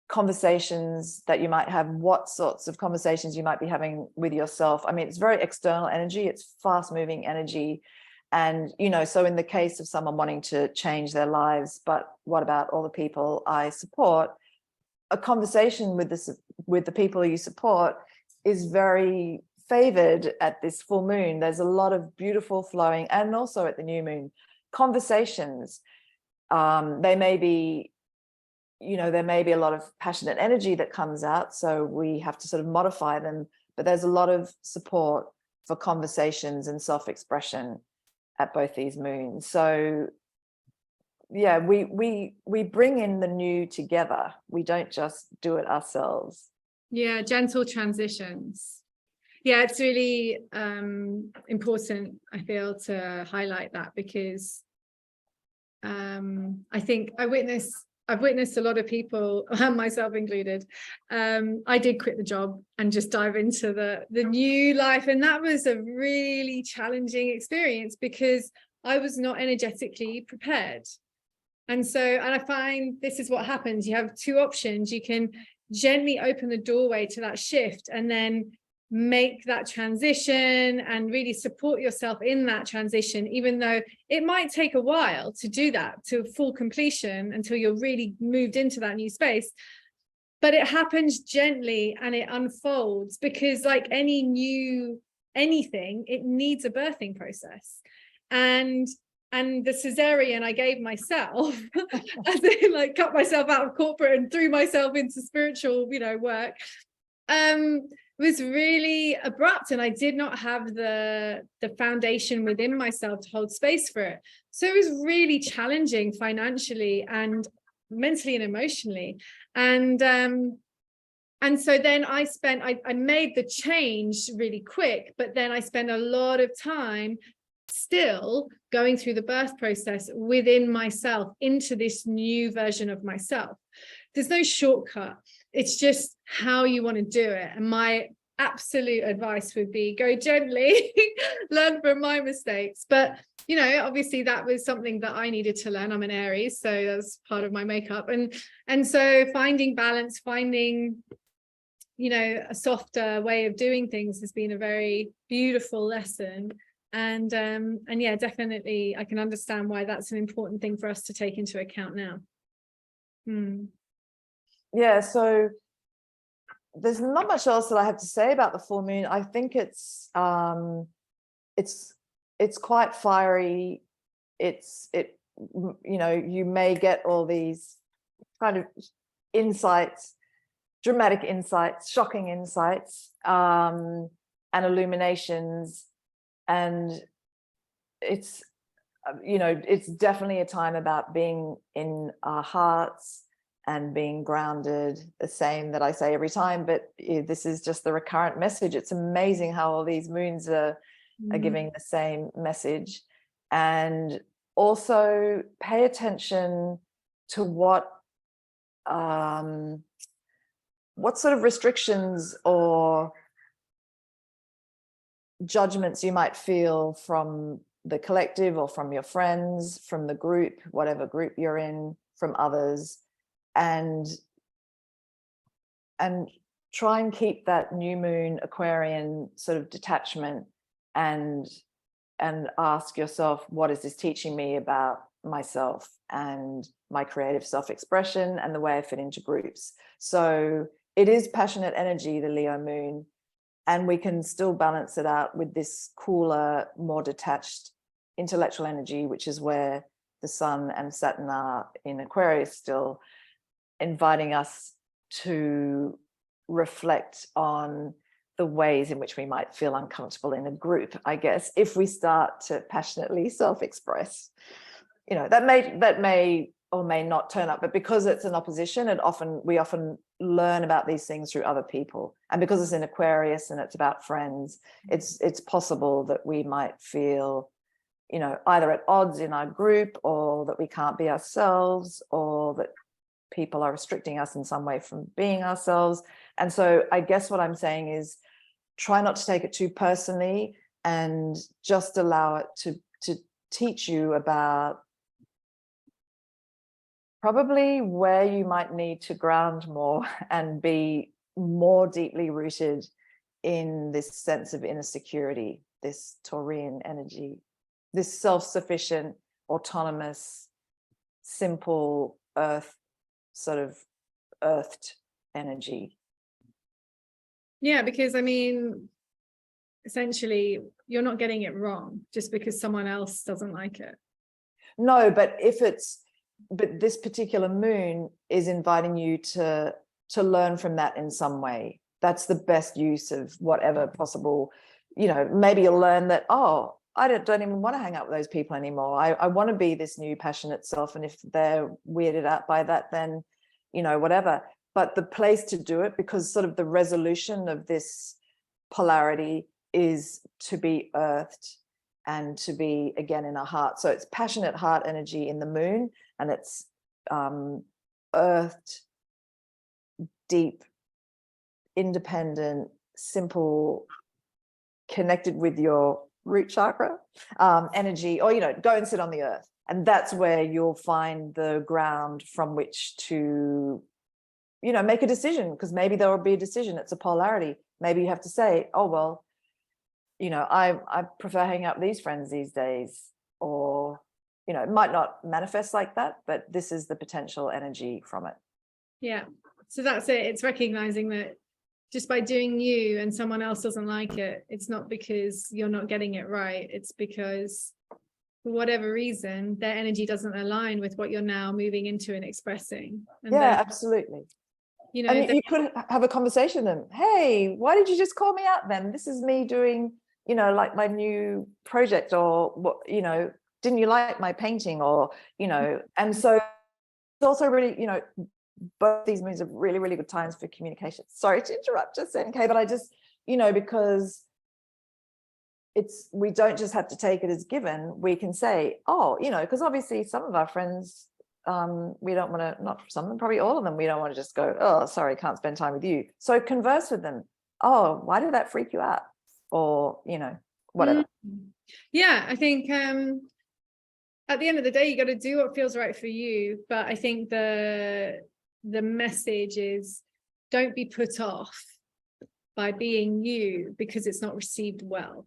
B: conversations that you might have, what sorts of conversations you might be having with yourself. I mean, it's very external energy, it's fast moving energy. And, so in the case of someone wanting to change their lives, but what about all the people I support? A conversation with the people you support is very favored at this full moon. There's a lot of beautiful flowing, and also at the new moon, conversations. They may be, there may be a lot of passionate energy that comes out, so we have to sort of modify them, but there's a lot of support for conversations and self-expression at both these moons. So yeah, we bring in the new together. We don't just do it ourselves.
A: Yeah, gentle transitions. Yeah, it's really important, I feel, to highlight that, because I think I've witnessed a lot of people, myself included. I did quit the job and just dive into the new life, and that was a really challenging experience because I was not energetically prepared. And I find this is what happens. You have two options. You can gently open the doorway to that shift and then make that transition and really support yourself in that transition, even though it might take a while to do that to full completion until you're really moved into that new space. But it happens gently and it unfolds, because like anything, it needs a birthing process. And the cesarean I gave myself, as in like cut myself out of corporate and threw myself into spiritual, work, was really abrupt, and I did not have the foundation within myself to hold space for it. So it was really challenging financially and mentally and emotionally. And so then I made the change really quick, but then I spent a lot of time still going through the birth process within myself into this new version of myself. There's no shortcut. It's just how you want to do it. And my absolute advice would be go gently, learn from my mistakes. But, obviously that was something that I needed to learn. I'm an Aries, so that's part of my makeup. And so finding balance, finding, a softer way of doing things has been a very beautiful lesson. And yeah, definitely I can understand why that's an important thing for us to take into account now.
B: Yeah, so there's not much else that I have to say about the full moon. I think it's quite fiery. You may get all these kind of insights, dramatic insights, shocking insights, and illuminations. And it's definitely a time about being in our hearts and being grounded, the same that I say every time, but this is just the recurrent message. It's amazing how all these moons are giving the same message. And also pay attention to what sort of restrictions or judgments you might feel from the collective or from your friends, from the group, whatever group you're in, from others, and try and keep that new moon Aquarian sort of detachment, and ask yourself, what is this teaching me about myself and my creative self-expression and the way I fit into groups? So it is passionate energy, the Leo moon, and we can still balance it out with this cooler, more detached intellectual energy, which is where the Sun and Saturn are in Aquarius, still inviting us to reflect on the ways in which we might feel uncomfortable in a group, I guess, if we start to passionately self-express. That may or may not turn up, but because it's an opposition, we often learn about these things through other people. And because it's in Aquarius and it's about friends, it's possible that we might feel, either at odds in our group, or that we can't be ourselves, or that people are restricting us in some way from being ourselves. And so I guess what I'm saying is, try not to take it too personally, and just allow it to teach you about probably where you might need to ground more and be more deeply rooted in this sense of inner security, this Taurian energy, this self-sufficient, autonomous, simple sort of earthed energy.
A: Yeah, because essentially you're not getting it wrong just because someone else doesn't like it.
B: No, but this particular moon is inviting you to learn from that in some way. That's the best use of whatever possible. Maybe you'll learn that, I don't even want to hang out with those people anymore. I want to be this new passionate self. And if they're weirded out by that, then, whatever. But the place to do it, because sort of the resolution of this polarity is to be earthed and to be, again, in our heart. So it's passionate heart energy in the moon, and it's earthed, deep, independent, simple, connected with your root chakra energy, or go and sit on the earth. And that's where you'll find the ground from which to make a decision, because maybe there will be a decision. It's a polarity. Maybe you have to say, oh, well, I prefer hanging out with these friends these days, or it might not manifest like that, but this is the potential energy from it.
A: Yeah, so that's it. It's recognizing that just by doing you and someone else doesn't like it, it's not because you're not getting it right. It's because for whatever reason, their energy doesn't align with what you're now moving into and expressing. And
B: absolutely. And you could have a conversation with them. Hey, why did you just call me out then? This is me doing, like my new project, or what, didn't you like my painting, or, and so it's also really, both these moons are really, really good times for communication. Sorry to interrupt just then, Kay, but I just, because we don't just have to take it as given. We can say, because obviously some of our friends, we don't want to, not some of them, probably all of them, we don't want to just go, oh, sorry, can't spend time with you. So converse with them. Oh, why did that freak you out? Or, whatever.
A: Yeah, I think at the end of the day, you got to do what feels right for you. But I think the message is, don't be put off by being you because it's not received well.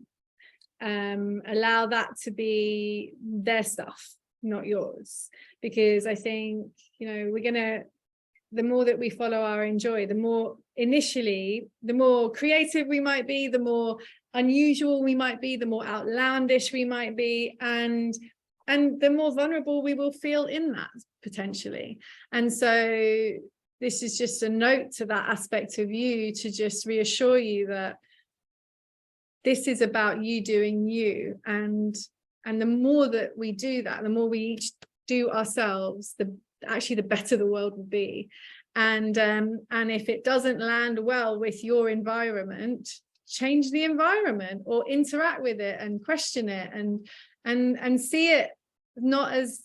A: Allow that to be their stuff, not yours. Because I think, the more that we follow our own joy, the more creative we might be, the more unusual we might be, the more outlandish we might be, and the more vulnerable we will feel in that, potentially. And so this is just a note to that aspect of you, to just reassure you that this is about you doing you. And the more that we do that, the more we each do ourselves, the better the world will be. And if it doesn't land well with your environment, change the environment, or interact with it and question it, and see it not as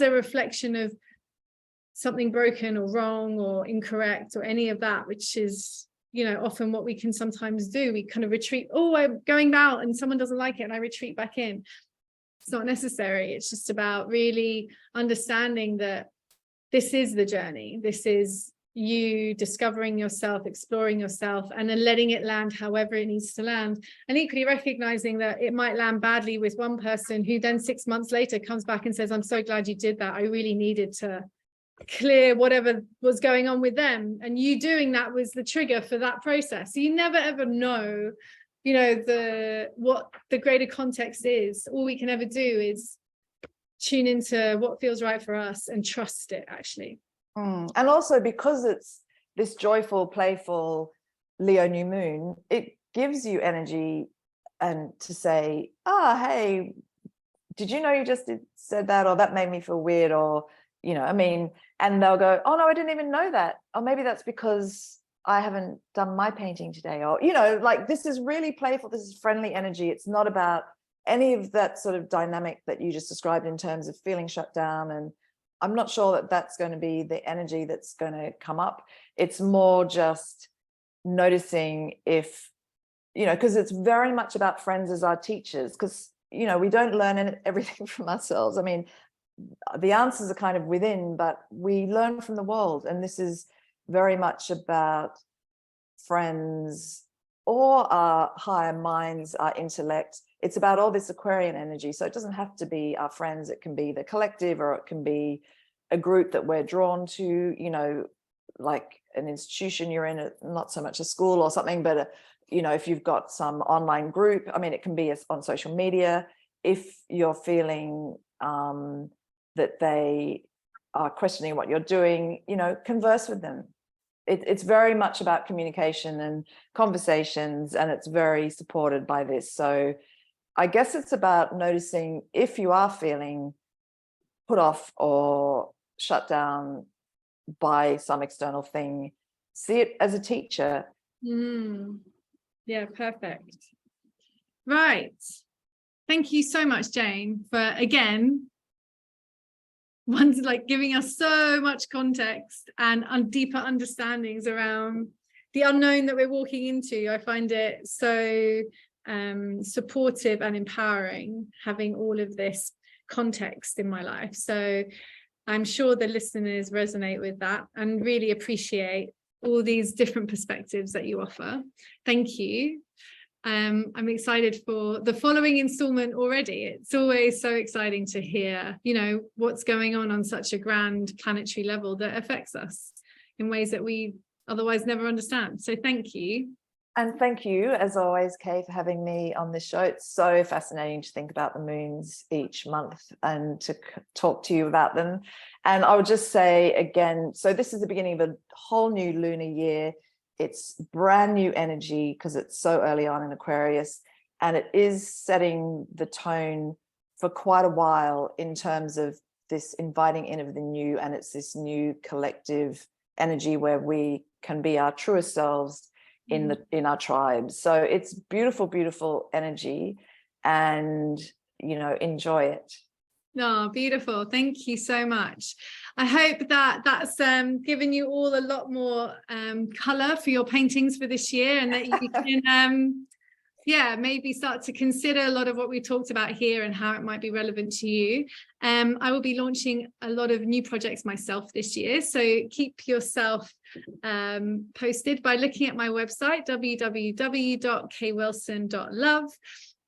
A: a reflection of something broken or wrong or incorrect or any of that, which is often what we can sometimes do. We kind of retreat. Oh, I'm going out and someone doesn't like it, and I retreat back in. It's not necessary. It's just about really understanding that this is the journey. This is you discovering yourself, exploring yourself, and then letting it land however it needs to land. And equally recognizing that it might land badly with one person, who then 6 months later comes back and says, I'm so glad you did that. I really needed to clear whatever was going on with them. And you doing that was the trigger for that process. So you never ever know, what the greater context is. All we can ever do is tune into what feels right for us and trust it, actually.
B: And also, because it's this joyful, playful, Leo new moon, it gives you energy and to say, hey, did you know you just said that, or that made me feel weird, or, you know, I mean, and they'll go, oh no, I didn't even know that. Or maybe that's because I haven't done my painting today, or, you know, like, this is really playful. This is friendly energy. It's not about any of that sort of dynamic that you just described in terms of feeling shut down. And I'm not sure that that's going to be the energy that's going to come up. It's more just noticing if, you know, because it's very much about friends as our teachers, because, you know, we don't learn everything from ourselves. I mean, the answers are kind of within, but we learn from the world. And this is very much about friends or our higher minds, our intellect. It's about all this Aquarian energy. So it doesn't have to be our friends. It can be the collective, or it can be a group that we're drawn to, you know, like an institution you're in, not so much a school or something, but you know, if you've got some online group, I mean, it can be on social media. If you're feeling that they are questioning what you're doing, you know, converse with them. It's very much about communication and conversations, and it's very supported by this. So I guess it's about noticing if you are feeling put off or shut down by some external thing, see it as a teacher.
A: Yeah, perfect. Right. Thank you so much, Jane, for again like giving us so much context and deeper understandings around the unknown that we're walking into. I find it so supportive and empowering having all of this context in my life. So I'm sure the listeners resonate with that and really appreciate all these different perspectives that you offer. Thank you. I'm excited for the following installment already. It's always so exciting to hear, you know, what's going on such a grand planetary level that affects us in ways that we otherwise never understand. So thank you.
B: And thank you, as always, Kay, for having me on this show. It's so fascinating to think about the moons each month and to talk to you about them. And I would just say again, so this is the beginning of a whole new lunar year. It's brand new energy because it's so early on in Aquarius, and it is setting the tone for quite a while in terms of this inviting in of the new, and it's this new collective energy where we can be our truest selves in our tribes. So it's beautiful, beautiful energy, and, you know, enjoy it.
A: Oh, beautiful. Thank you so much. I hope that that's given you all a lot more color for your paintings for this year, and that you can maybe start to consider a lot of what we talked about here and how it might be relevant to you. I will be launching a lot of new projects myself this year, so keep yourself posted by looking at my website, www.kaywilson.love.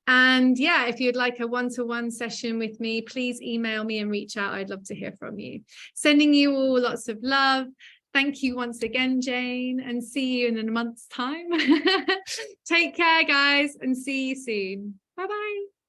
A: And yeah, if you'd like a one-to-one session with me, please email me and reach out. I'd love to hear from you. Sending you all lots of love. Thank you once again, Jane, and see you in a month's time. Take care, guys, and see you soon. Bye-bye.